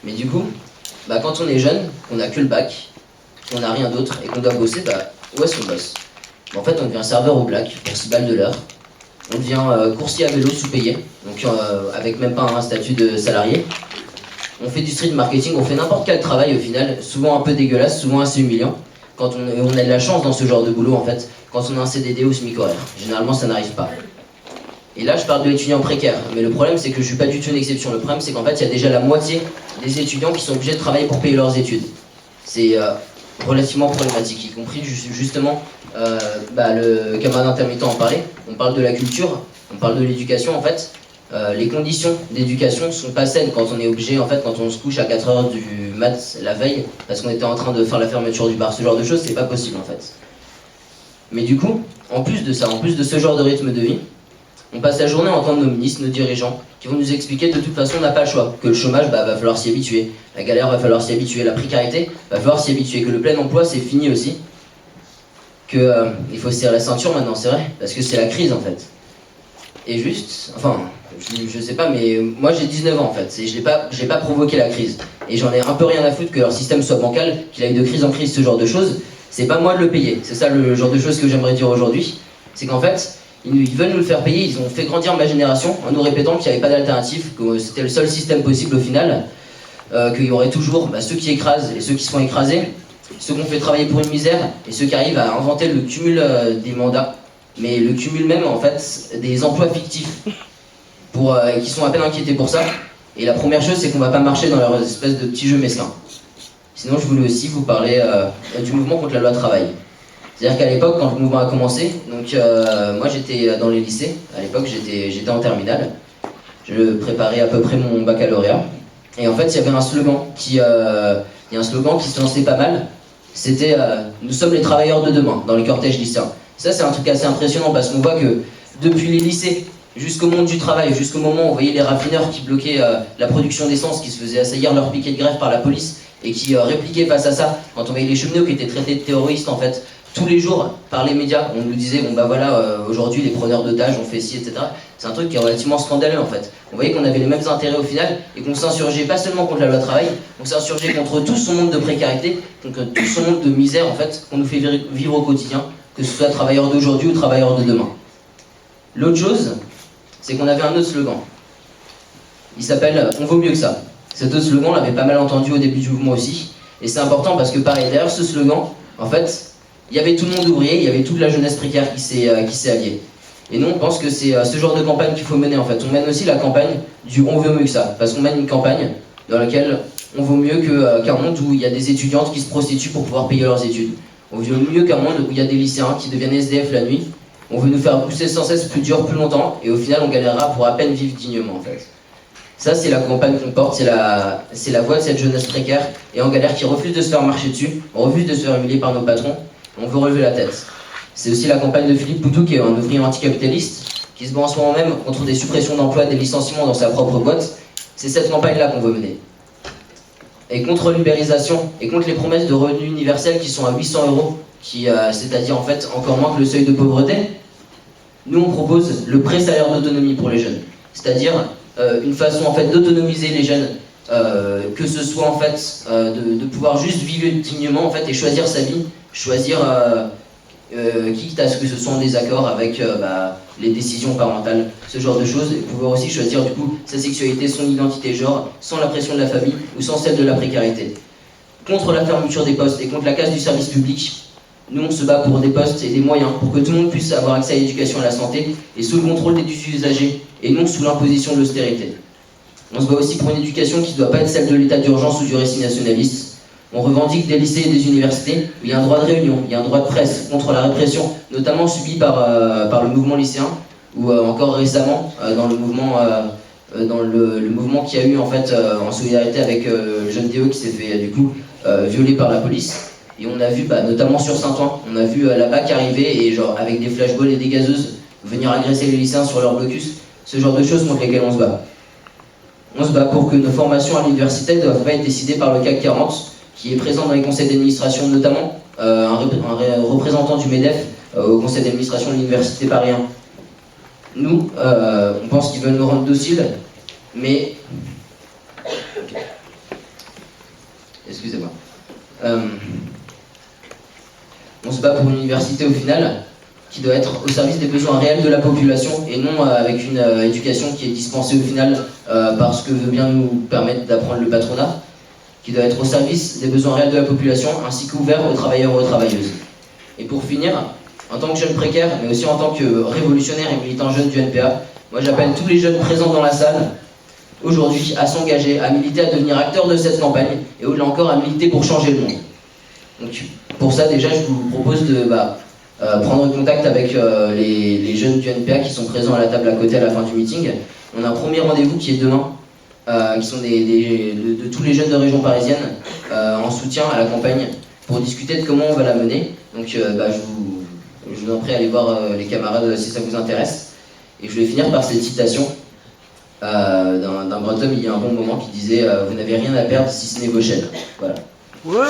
Mais du coup, quand on est jeune, qu'on n'a que le bac, qu'on n'a rien d'autre et qu'on doit bosser, où est-ce qu'on bosse? En fait, on devient serveur au black pour 6 balles de l'heure. On devient coursier à vélo sous-payé, donc avec même pas un statut de salarié. On fait du street marketing, on fait n'importe quel travail au final, souvent un peu dégueulasse, souvent assez humiliant. Quand on a de la chance dans ce genre de boulot en fait, quand on a un CDD ou SMIC horaire. Généralement ça n'arrive pas. Et là je parle de l'étudiant précaire, mais le problème c'est que je suis pas du tout une exception. Le problème c'est qu'en fait il y a déjà la moitié des étudiants qui sont obligés de travailler pour payer leurs études. C'est relativement problématique, y compris justement le camarade intermittent en parlait. On parle de la culture, on parle de l'éducation en fait. Les conditions d'éducation sont pas saines quand on est obligé, en fait, quand on se couche à 4h du mat la veille, parce qu'on était en train de faire la fermeture du bar, ce genre de choses, c'est pas possible en fait. Mais du coup, en plus de ça, en plus de ce genre de rythme de vie, on passe la journée à entendre nos ministres, nos dirigeants, qui vont nous expliquer que de toute façon on n'a pas le choix, que le chômage, va falloir s'y habituer, la galère, va falloir s'y habituer, la précarité, va falloir s'y habituer, que le plein emploi c'est fini aussi, que il faut se serrer la ceinture maintenant, c'est vrai, parce que c'est la crise en fait. Et juste, enfin, je sais pas, mais moi j'ai 19 ans en fait, je l'ai pas provoqué la crise. Et j'en ai un peu rien à foutre que leur système soit bancal, qu'il aille de crise en crise, ce genre de choses. C'est pas moi de le payer. C'est ça le genre de choses que j'aimerais dire aujourd'hui. C'est qu'en fait, ils veulent nous le faire payer, ils ont fait grandir ma génération en nous répétant qu'il n'y avait pas d'alternative, que c'était le seul système possible au final, qu'il y aurait toujours ceux qui écrasent et ceux qui se font écraser, ceux qu'on fait travailler pour une misère et ceux qui arrivent à inventer le cumul des mandats. Mais le cumul même, en fait, des emplois fictifs qui sont à peine inquiétés pour ça. Et la première chose, c'est qu'on va pas marcher dans leur espèce de petits jeux mesquins. Sinon, je voulais aussi vous parler du mouvement contre la loi travail. C'est-à-dire qu'à l'époque, quand le mouvement a commencé, donc moi j'étais dans les lycées, à l'époque j'étais en terminale, je préparais à peu près mon baccalauréat. Et en fait, il y avait un slogan il y a un slogan qui se lançait pas mal, c'était nous sommes les travailleurs de demain, dans les cortèges lycéens. Ça, c'est un truc assez impressionnant parce qu'on voit que depuis les lycées jusqu'au monde du travail, jusqu'au moment où on voyait les raffineurs qui bloquaient la production d'essence, qui se faisaient assaillir leur piquet de grève par la police et qui répliquaient face à ça, quand on voyait les cheminots qui étaient traités de terroristes en fait, tous les jours par les médias, on nous disait bon aujourd'hui les preneurs d'otages ont fait ci, etc. C'est un truc qui est relativement scandaleux en fait. On voyait qu'on avait les mêmes intérêts au final et qu'on s'insurgeait pas seulement contre la loi travail, on s'insurgeait contre tout ce monde de précarité, contre tout ce monde de misère en fait qu'on nous fait vivre au quotidien, que ce soit travailleurs d'aujourd'hui ou travailleurs de demain. L'autre chose, c'est qu'on avait un autre slogan. Il s'appelle « On vaut mieux que ça ». Cet autre slogan, on l'avait pas mal entendu au début du mouvement aussi. Et c'est important parce que pareil, derrière ce slogan, en fait, il y avait tout le monde ouvrier, il y avait toute la jeunesse précaire qui s'est alliée. Et nous, on pense que c'est ce genre de campagne qu'il faut mener en fait. On mène aussi la campagne du « On veut mieux que ça ». Parce qu'on mène une campagne dans laquelle on vaut mieux qu'un monde où il y a des étudiantes qui se prostituent pour pouvoir payer leurs études. On veut mieux qu'un monde où il y a des lycéens qui deviennent SDF la nuit. On veut nous faire pousser sans cesse plus dur, plus longtemps, et au final on galérera pour à peine vivre dignement en fait. Ça c'est la campagne qu'on porte, c'est la voix de cette jeunesse précaire et en galère qui refuse de se faire marcher dessus, on refuse de se faire humilier par nos patrons, on veut relever la tête. C'est aussi la campagne de Philippe Poutou qui est un ouvrier anticapitaliste, qui se bat en ce moment même contre des suppressions d'emplois, des licenciements dans sa propre boîte. C'est cette campagne-là qu'on veut mener. Et contre l'ubérisation et contre les promesses de revenus universels qui sont à 800 €, c'est-à-dire en fait encore moins que le seuil de pauvreté, nous on propose le pré-salaire d'autonomie pour les jeunes. C'est-à-dire une façon en fait d'autonomiser les jeunes, que ce soit en fait de pouvoir juste vivre dignement en fait et choisir sa vie, choisir quitte à ce que ce soit en désaccord avec les décisions parentales, ce genre de choses, et pouvoir aussi choisir du coup sa sexualité, son identité genre, sans la pression de la famille ou sans celle de la précarité. Contre la fermeture des postes et contre la casse du service public, nous on se bat pour des postes et des moyens pour que tout le monde puisse avoir accès à l'éducation et à la santé et sous le contrôle des usagers et non sous l'imposition de l'austérité. On se bat aussi pour une éducation qui ne doit pas être celle de l'état d'urgence ou du récit nationaliste. On revendique des lycées et des universités où il y a un droit de réunion, il y a un droit de presse contre la répression, notamment subie par le mouvement lycéen, ou encore récemment dans le mouvement le mouvement qu'il y a eu en fait en solidarité avec le jeune Théo qui s'est fait du coup violé par la police. Et on a vu notamment sur Saint-Ouen, on a vu la BAC arriver et genre avec des flashballs et des gazeuses venir agresser les lycéens sur leur blocus, ce genre de choses contre lesquelles on se bat. On se bat pour que nos formations à l'université ne doivent pas être décidées par le CAC 40, qui est présent dans les conseils d'administration, notamment un représentant du MEDEF au conseil d'administration de l'université Paris 1. Nous, on pense qu'ils veulent nous rendre dociles, mais excusez-moi. On se bat pour une université au final qui doit être au service des besoins réels de la population et non avec une éducation qui est dispensée au final parce que veut bien nous permettre d'apprendre le patronat, qui doit être au service des besoins réels de la population ainsi qu'ouvert aux travailleurs et aux travailleuses. Et pour finir, en tant que jeune précaire, mais aussi en tant que révolutionnaire et militant jeune du NPA, moi j'appelle tous les jeunes présents dans la salle aujourd'hui à s'engager, à militer, à devenir acteurs de cette campagne et au-delà encore à militer pour changer le monde. Donc pour ça déjà je vous propose de prendre contact avec les jeunes du NPA qui sont présents à la table à côté à la fin du meeting. On a un premier rendez-vous qui est demain, qui sont de tous les jeunes de région parisienne en soutien à la campagne pour discuter de comment on va la mener. Donc je vous en prie à aller voir les camarades si ça vous intéresse. Et je vais finir par cette citation d'un grand homme il y a un bon moment qui disait « Vous n'avez rien à perdre si ce n'est vos chaînes ». Voilà. Ouais.